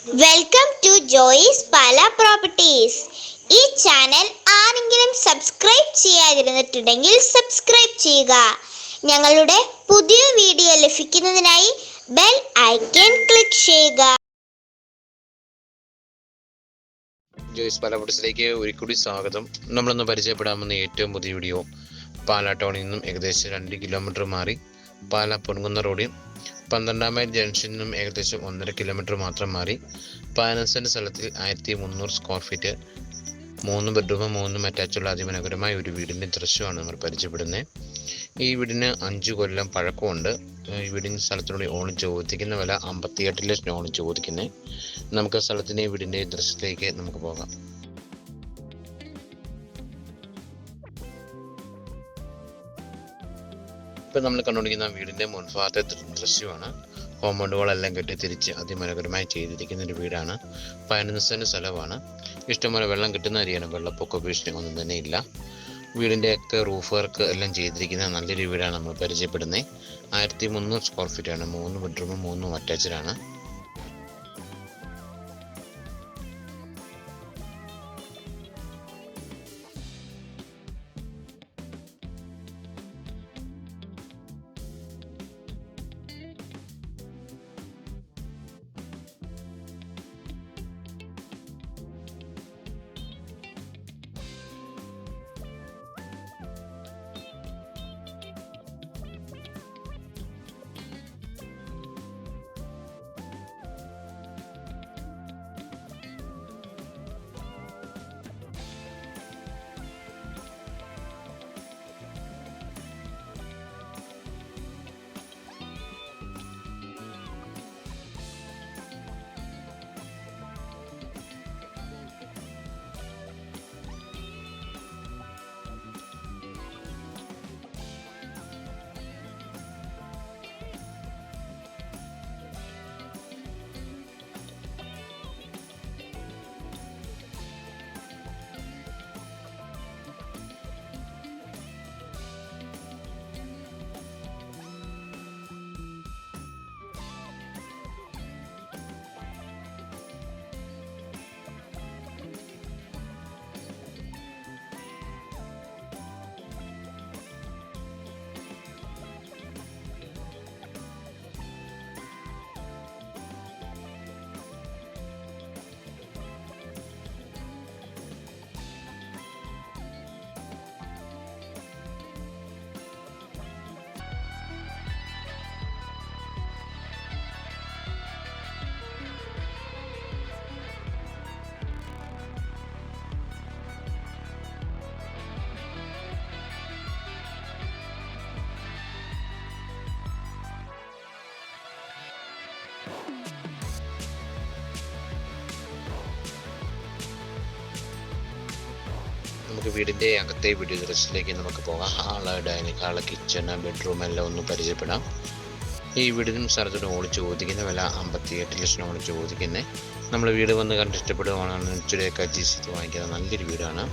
Welcome to Joy's Pala properties. ഈ channel ആരെങ്കിലും subscribe ചെയ്യാതിരുന്നിട്ടുണ്ടെങ്കിൽ സബ്സ്ക്രൈബ് ചെയ്യുക. ഞങ്ങളുടെ പുതിയ വീഡിയോ ലഭിക്കുന്നതിനായി ബെൽ ഐക്കൺ ക്ലിക്ക് ചെയ്യുക. ജോയിസ് പാല പ്രോപ്പർട്ടീസിലേക്ക് ഒരിക്കൽ സ്വാഗതം. നമ്മളൊന്ന് പരിചയപ്പെടാമെന്ന ഏറ്റവും പുതിയ വീഡിയോ പാലാ ടൗണിൽ നിന്നും ഏകദേശം 2 കിലോമീറ്റർ മാറി പാലാ പൊൻകുന്ന റോഡിൽ 12 മൈൽ ജംഗ്ഷനിൽ നിന്നും ഏകദേശം 1.5 കിലോമീറ്റർ മാത്രം മാറി 15 സെന്റ് സ്ഥലത്തിൽ 1300 സ്ക്വയർ ഫീറ്റ് 3 ബെഡ്റൂമും 3 അറ്റാച്ചുള്ള അതിമനോഹരമായ ഒരു വീടിൻ്റെ ദൃശ്യമാണ് നമ്മൾ പരിചയപ്പെടുന്നത്. ഈ വീടിന് 5 കൊല്ലം പഴക്കമുണ്ട്. ഈ വീടിൻ്റെ സ്ഥലത്തിനോട് ഓൺ ചോദിക്കുന്ന വില 58 ലക്ഷം ഓൺ ചോദിക്കുന്നത്. നമുക്ക് സ്ഥലത്തിൻ്റെ വീടിൻ്റെ ദൃശ്യത്തിലേക്ക് നമുക്ക് പോകാം. ഇപ്പം നമ്മൾ കണ്ടുകൊണ്ടിരിക്കുന്ന വീടിൻ്റെ മുൻഭാഗത്തെ ദൃശ്യമാണ്. കോമ്പൗണ്ടുകളെല്ലാം കെട്ടിത്തിരിച്ച് അതിമനോഹരമായി ചെയ്തിരിക്കുന്ന ഒരു വീടാണ്. 15 സെന്റ് സ്ഥലമാണ്. ഇഷ്ടംപോലെ വെള്ളം കിട്ടുന്ന ഏരിയയാണ്. വെള്ളപ്പൊക്ക ഭീഷണി ഒന്നും തന്നെ ഇല്ല. വീടിൻ്റെയൊക്കെ റൂഫ് വർക്ക് എല്ലാം ചെയ്തിരിക്കുന്ന നല്ലൊരു വീടാണ് നമ്മൾ പരിചയപ്പെടുന്നത്. 1300 സ്ക്വയർ ഫീറ്റാണ്. 3 ബെഡ്റൂമും 3 അറ്റാച്ചഡാണ്. നമുക്ക് വീടിൻ്റെ അകത്തെ വീഡിയോ ദൃശ്യത്തിലേക്ക് നമുക്ക് പോകാം. Hall, dining hall, kitchen, bedroom എല്ലാം ഒന്ന് പരിചയപ്പെടാം. ഈ വീടിനും സ്ഥലത്തിനും ഓടി ചോദിക്കുന്ന വില 58 ലക്ഷം ഓടി ചോദിക്കുന്നത്. നമ്മൾ വീട് വന്ന് കണ്ട് ഇഷ്ടപ്പെടുകയാണെന്ന് ഇച്ചിരിയൊക്കെ അഡ്ജസ്റ്റ് ചെയ്ത് വാങ്ങിക്കുന്ന നല്ലൊരു വീടാണ്.